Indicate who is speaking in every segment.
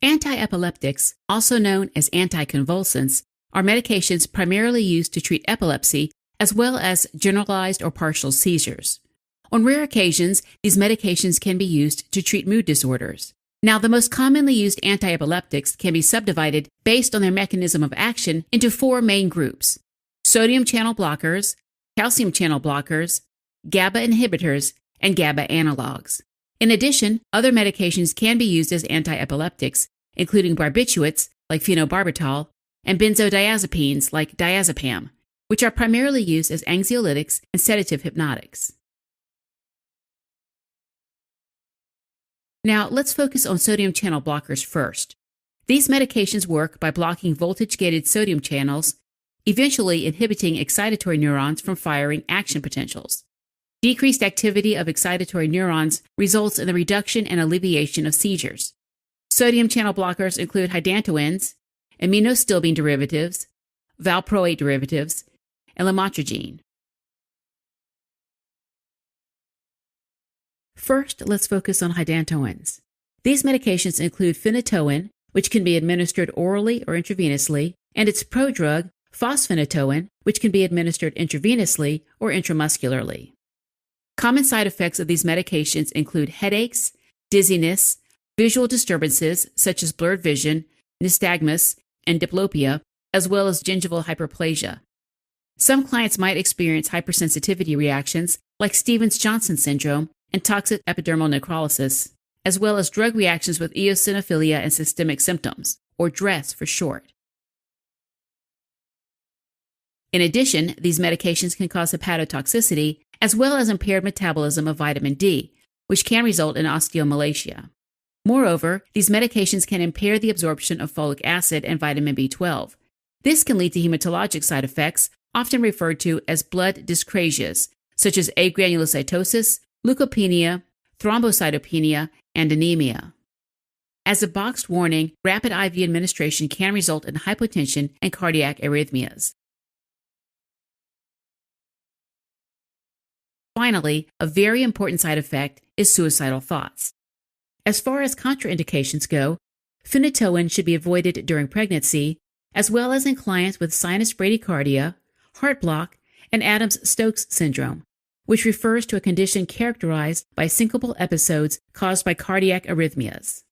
Speaker 1: Antiepileptics, also known as anticonvulsants, are medications primarily used to treat epilepsy as well as generalized or partial seizures. On rare occasions, these medications can be used to treat mood disorders. Now, the most commonly used antiepileptics can be subdivided based on their mechanism of action into four main groups: sodium channel blockers, calcium channel blockers, GABA inhibitors, and GABA analogs. In addition, other medications can be used as antiepileptics, including barbiturates like phenobarbital and benzodiazepines like diazepam, which are primarily used as anxiolytics and sedative hypnotics. Now, let's focus on sodium channel blockers first. These medications work by blocking voltage-gated sodium channels, eventually inhibiting excitatory neurons from firing action potentials. Decreased activity of excitatory neurons results in the reduction and alleviation of seizures. Sodium channel blockers include hydantoins, aminostilbene derivatives, valproate derivatives, and lamotrigine. First, let's focus on hydantoins. These medications include phenytoin, which can be administered orally or intravenously, and its prodrug, fosphenytoin, which can be administered intravenously or intramuscularly. Common side effects of these medications include headaches, dizziness, visual disturbances such as blurred vision, nystagmus, and diplopia, as well as gingival hyperplasia. Some clients might experience hypersensitivity reactions like Stevens-Johnson syndrome and toxic epidermal necrolysis, as well as drug reactions with eosinophilia and systemic symptoms, or DRESS for short. In addition, these medications can cause hepatotoxicity as well as impaired metabolism of vitamin D, which can result in osteomalacia. Moreover, these medications can impair the absorption of folic acid and vitamin B12. This can lead to hematologic side effects, often referred to as blood dyscrasias, such as agranulocytosis, leukopenia, thrombocytopenia, and anemia. As a boxed warning, rapid IV administration can result in hypotension and cardiac arrhythmias. Finally, a very important side effect is suicidal thoughts. As far as contraindications go, phenytoin should be avoided during pregnancy, as well as in clients with sinus bradycardia, heart block, and Adams-Stokes syndrome, which refers to a condition characterized by syncopal episodes caused by cardiac arrhythmias.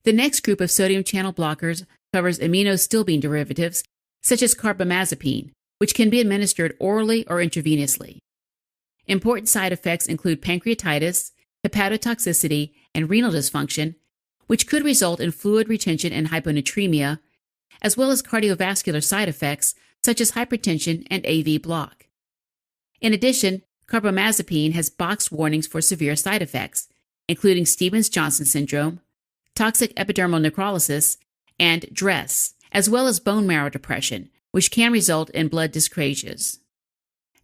Speaker 1: The next group of sodium channel blockers covers aminostilbene derivatives, such as carbamazepine, which can be administered orally or intravenously. Important side effects include pancreatitis, hepatotoxicity, and renal dysfunction, which could result in fluid retention and hyponatremia, as well as cardiovascular side effects such as hypertension and AV block. In addition, carbamazepine has boxed warnings for severe side effects, including Stevens-Johnson syndrome, toxic epidermal necrolysis, and DRESS, as well as bone marrow depression, which can result in blood dyscrasias.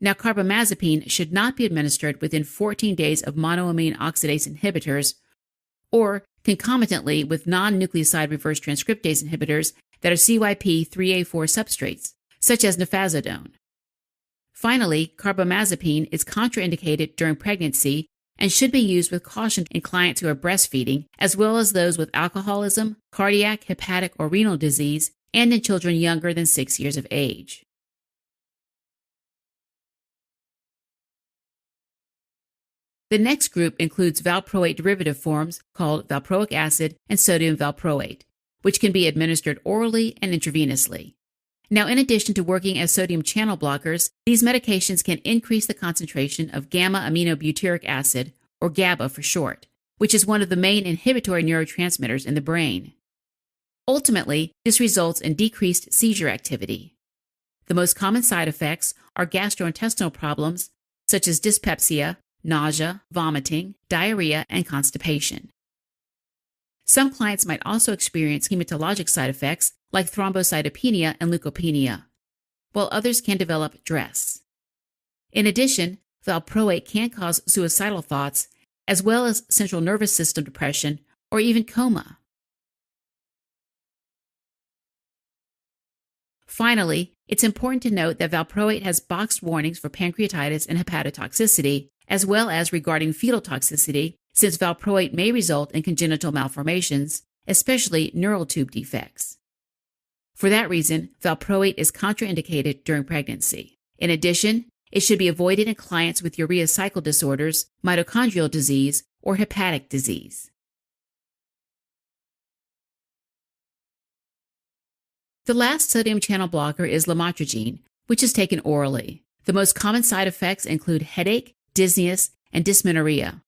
Speaker 1: Now, carbamazepine should not be administered within 14 days of monoamine oxidase inhibitors or concomitantly with non-nucleoside reverse transcriptase inhibitors that are CYP3A4 substrates, such as nifazodone. Finally, carbamazepine is contraindicated during pregnancy and should be used with caution in clients who are breastfeeding, as well as those with alcoholism, cardiac, hepatic, or renal disease, and in children younger than 6 years of age. The next group includes valproate derivative forms called valproic acid and sodium valproate, which can be administered orally and intravenously. Now, in addition to working as sodium channel blockers, these medications can increase the concentration of gamma-aminobutyric acid, or GABA for short, which is one of the main inhibitory neurotransmitters in the brain. Ultimately, this results in decreased seizure activity. The most common side effects are gastrointestinal problems such as dyspepsia, nausea, vomiting, diarrhea, and constipation. Some clients might also experience hematologic side effects like thrombocytopenia and leukopenia, while others can develop DRESS. In addition, valproate can cause suicidal thoughts, as well as central nervous system depression or even coma. Finally, it's important to note that valproate has boxed warnings for pancreatitis and hepatotoxicity, as well as regarding fetal toxicity, since valproate may result in congenital malformations, especially neural tube defects. For that reason, valproate is contraindicated during pregnancy. In addition, it should be avoided in clients with urea cycle disorders, mitochondrial disease, or hepatic disease. The last sodium channel blocker is lamotrigine, which is taken orally. The most common side effects include headache, dizziness, and dysmenorrhea.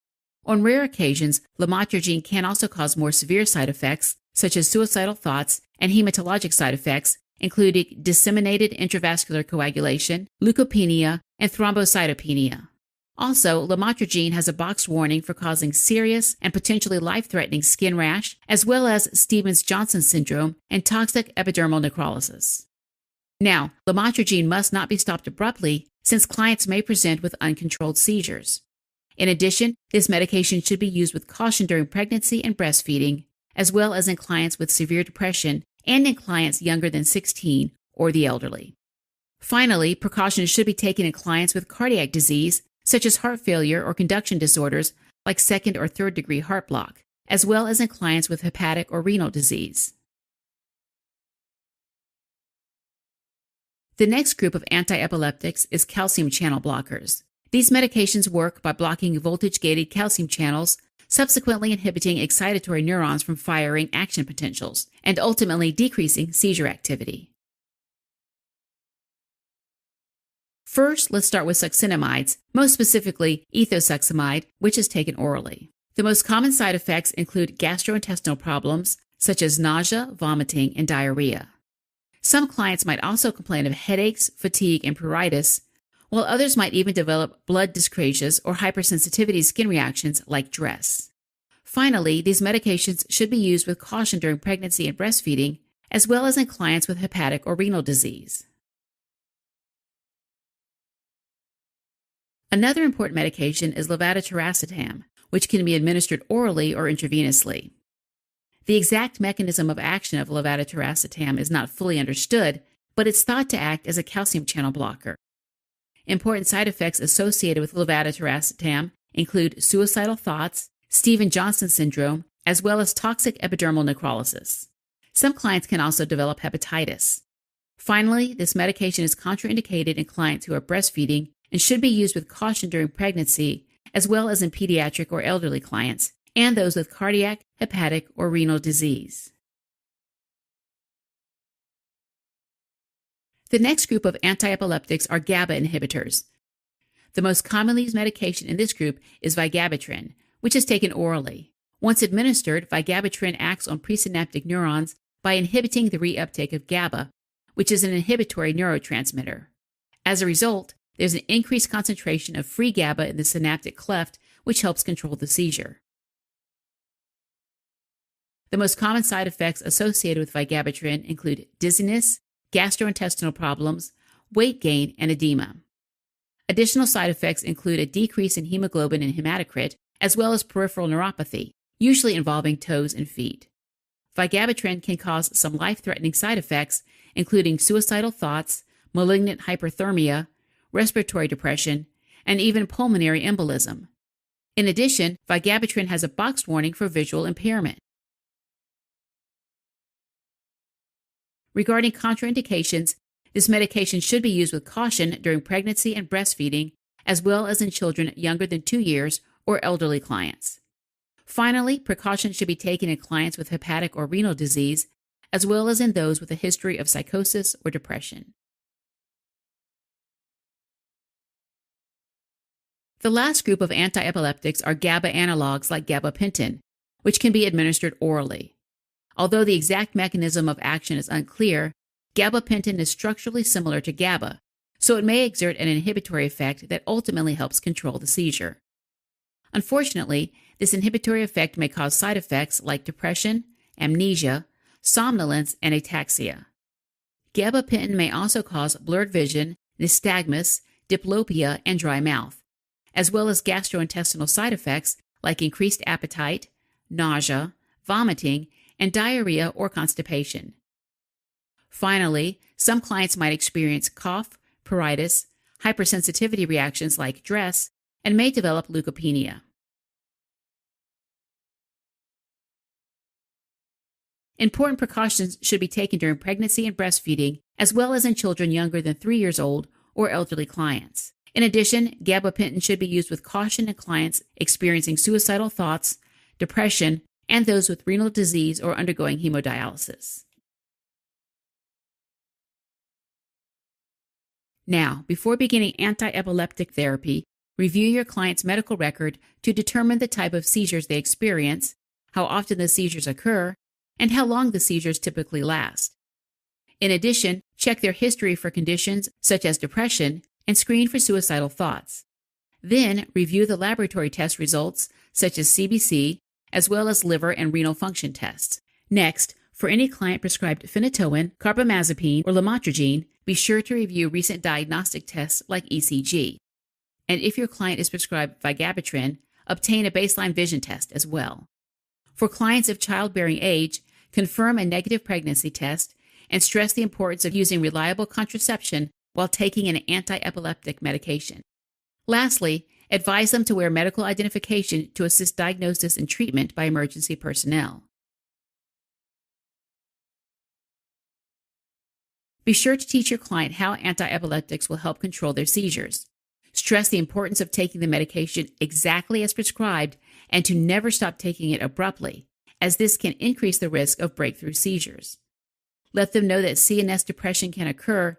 Speaker 1: On rare occasions, lamotrigine can also cause more severe side effects, such as suicidal thoughts and hematologic side effects, including disseminated intravascular coagulation, leukopenia, and thrombocytopenia. Also, lamotrigine has a boxed warning for causing serious and potentially life-threatening skin rash, as well as Stevens-Johnson syndrome and toxic epidermal necrolysis. Now, lamotrigine must not be stopped abruptly, since clients may present with uncontrolled seizures. In addition, this medication should be used with caution during pregnancy and breastfeeding, as well as in clients with severe depression and in clients younger than 16 or the elderly. Finally, precautions should be taken in clients with cardiac disease, such as heart failure or conduction disorders like second or third degree heart block, as well as in clients with hepatic or renal disease. The next group of antiepileptics is calcium channel blockers. These medications work by blocking voltage-gated calcium channels, subsequently inhibiting excitatory neurons from firing action potentials, and ultimately decreasing seizure activity. First, let's start with succinimides, most specifically ethosuximide, which is taken orally. The most common side effects include gastrointestinal problems, such as nausea, vomiting, and diarrhea. Some clients might also complain of headaches, fatigue, and pruritus, while others might even develop blood dyscrasias or hypersensitivity skin reactions like DRESS. Finally, these medications should be used with caution during pregnancy and breastfeeding, as well as in clients with hepatic or renal disease. Another important medication is levetiracetam, which can be administered orally or intravenously. The exact mechanism of action of levetiracetam is not fully understood, but it's thought to act as a calcium channel blocker. Important side effects associated with levetiracetam include suicidal thoughts, Stevens-Johnson syndrome, as well as toxic epidermal necrolysis. Some clients can also develop hepatitis. Finally, this medication is contraindicated in clients who are breastfeeding and should be used with caution during pregnancy, as well as in pediatric or elderly clients, and those with cardiac, hepatic, or renal disease. The next group of antiepileptics are GABA inhibitors. The most commonly used medication in this group is vigabatrin, which is taken orally. Once administered, vigabatrin acts on presynaptic neurons by inhibiting the reuptake of GABA, which is an inhibitory neurotransmitter. As a result, there's an increased concentration of free GABA in the synaptic cleft, which helps control the seizure. The most common side effects associated with vigabatrin include dizziness, gastrointestinal problems, weight gain, and edema. Additional side effects include a decrease in hemoglobin and hematocrit, as well as peripheral neuropathy, usually involving toes and feet. Vigabatrin can cause some life-threatening side effects, including suicidal thoughts, malignant hyperthermia, respiratory depression, and even pulmonary embolism. In addition, vigabatrin has a boxed warning for visual impairment. Regarding contraindications, this medication should be used with caution during pregnancy and breastfeeding, as well as in children younger than 2 years or elderly clients. Finally, precautions should be taken in clients with hepatic or renal disease, as well as in those with a history of psychosis or depression. The last group of antiepileptics are GABA analogs like gabapentin, which can be administered orally. Although the exact mechanism of action is unclear, gabapentin is structurally similar to GABA, so it may exert an inhibitory effect that ultimately helps control the seizure. Unfortunately, this inhibitory effect may cause side effects like depression, amnesia, somnolence, and ataxia. Gabapentin may also cause blurred vision, nystagmus, diplopia, and dry mouth, as well as gastrointestinal side effects like increased appetite, nausea, vomiting, and diarrhea or constipation. Finally, some clients might experience cough, pruritus, hypersensitivity reactions like DRESS, and may develop leukopenia. Important precautions should be taken during pregnancy and breastfeeding, as well as in children younger than 3 years old or elderly clients. In addition, gabapentin should be used with caution in clients experiencing suicidal thoughts, depression, and those with renal disease or undergoing hemodialysis. Now, before beginning antiepileptic therapy, review your client's medical record to determine the type of seizures they experience, how often the seizures occur, and how long the seizures typically last. In addition, check their history for conditions such as depression and screen for suicidal thoughts. Then, review the laboratory test results such as CBC, as well as liver and renal function tests. Next, for any client-prescribed phenytoin, carbamazepine, or lamotrigine, be sure to review recent diagnostic tests like ECG. And if your client is prescribed vigabatrin, obtain a baseline vision test as well. For clients of childbearing age, confirm a negative pregnancy test and stress the importance of using reliable contraception while taking an antiepileptic medication. Lastly, advise them to wear medical identification to assist diagnosis and treatment by emergency personnel. Be sure to teach your client how antiepileptics will help control their seizures. Stress the importance of taking the medication exactly as prescribed and to never stop taking it abruptly, as this can increase the risk of breakthrough seizures. Let them know that CNS depression can occur,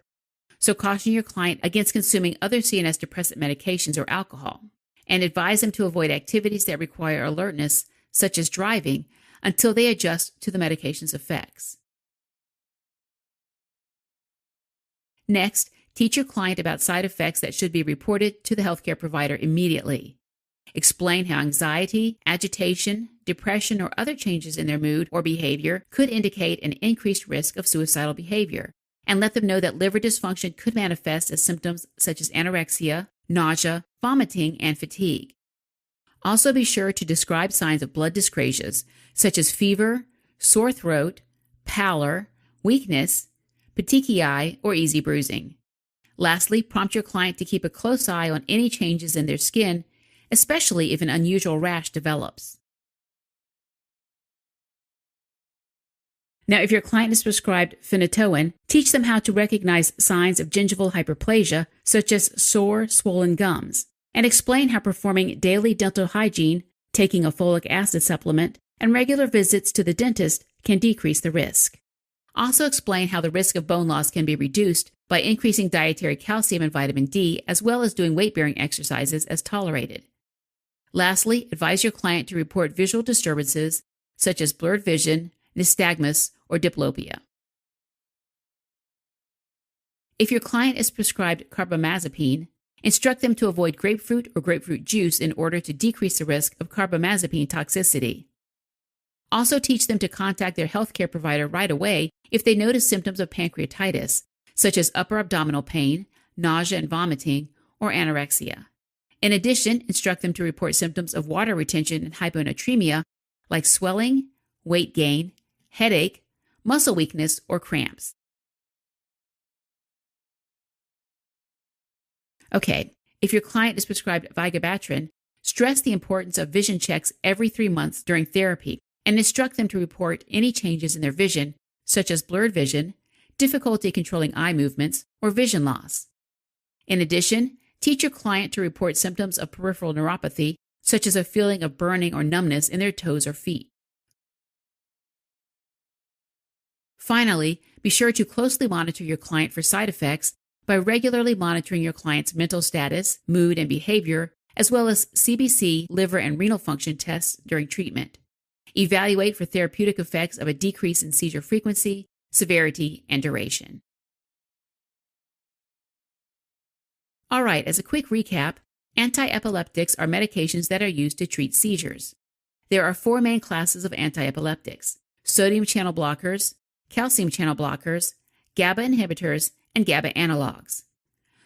Speaker 1: so caution your client against consuming other CNS depressant medications or alcohol, and advise them to avoid activities that require alertness, such as driving, until they adjust to the medication's effects. Next, teach your client about side effects that should be reported to the healthcare provider immediately. Explain how anxiety, agitation, depression, or other changes in their mood or behavior could indicate an increased risk of suicidal behavior, and let them know that liver dysfunction could manifest as symptoms such as anorexia, nausea, vomiting, and fatigue. Also be sure to describe signs of blood dyscrasias, such as fever, sore throat, pallor, weakness, petechiae, or easy bruising. Lastly, prompt your client to keep a close eye on any changes in their skin, especially if an unusual rash develops. Now, if your client is prescribed phenytoin, teach them how to recognize signs of gingival hyperplasia, such as sore, swollen gums, and explain how performing daily dental hygiene, taking a folic acid supplement, and regular visits to the dentist can decrease the risk. Also explain how the risk of bone loss can be reduced by increasing dietary calcium and vitamin D, as well as doing weight-bearing exercises as tolerated. Lastly, advise your client to report visual disturbances such as blurred vision, nystagmus, or diplopia. If your client is prescribed carbamazepine, instruct them to avoid grapefruit or grapefruit juice in order to decrease the risk of carbamazepine toxicity. Also teach them to contact their healthcare provider right away if they notice symptoms of pancreatitis, such as upper abdominal pain, nausea and vomiting, or anorexia. In addition, instruct them to report symptoms of water retention and hyponatremia, like swelling, weight gain, headache, muscle weakness, or cramps. Okay, if your client is prescribed vigabatrin, stress the importance of vision checks every 3 months during therapy and instruct them to report any changes in their vision, such as blurred vision, difficulty controlling eye movements, or vision loss. In addition, teach your client to report symptoms of peripheral neuropathy, such as a feeling of burning or numbness in their toes or feet. Finally, be sure to closely monitor your client for side effects by regularly monitoring your client's mental status, mood, and behavior, as well as CBC, liver, and renal function tests during treatment. Evaluate for therapeutic effects of a decrease in seizure frequency, severity, and duration. All right, as a quick recap, antiepileptics are medications that are used to treat seizures. There are 4 main classes of antiepileptics: sodium channel blockers, calcium channel blockers, GABA inhibitors, and GABA analogs.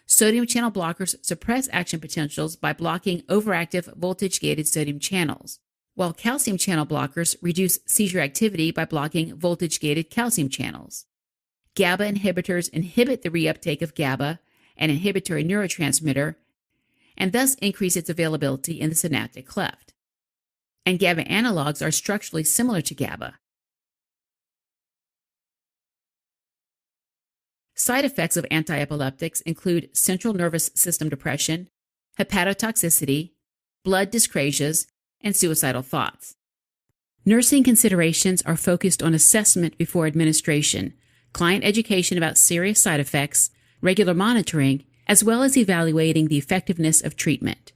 Speaker 1: Sodium channel blockers suppress action potentials by blocking overactive voltage-gated sodium channels, while calcium channel blockers reduce seizure activity by blocking voltage-gated calcium channels. GABA inhibitors inhibit the reuptake of GABA, an inhibitory neurotransmitter, and thus increase its availability in the synaptic cleft. And GABA analogs are structurally similar to GABA. Side effects of antiepileptics include central nervous system depression, hepatotoxicity, blood dyscrasias, and suicidal thoughts. Nursing considerations are focused on assessment before administration, client education about serious side effects, regular monitoring, as well as evaluating the effectiveness of treatment.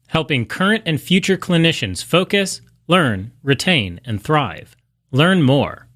Speaker 2: Helping current and future clinicians focus, learn, retain, and thrive. Learn more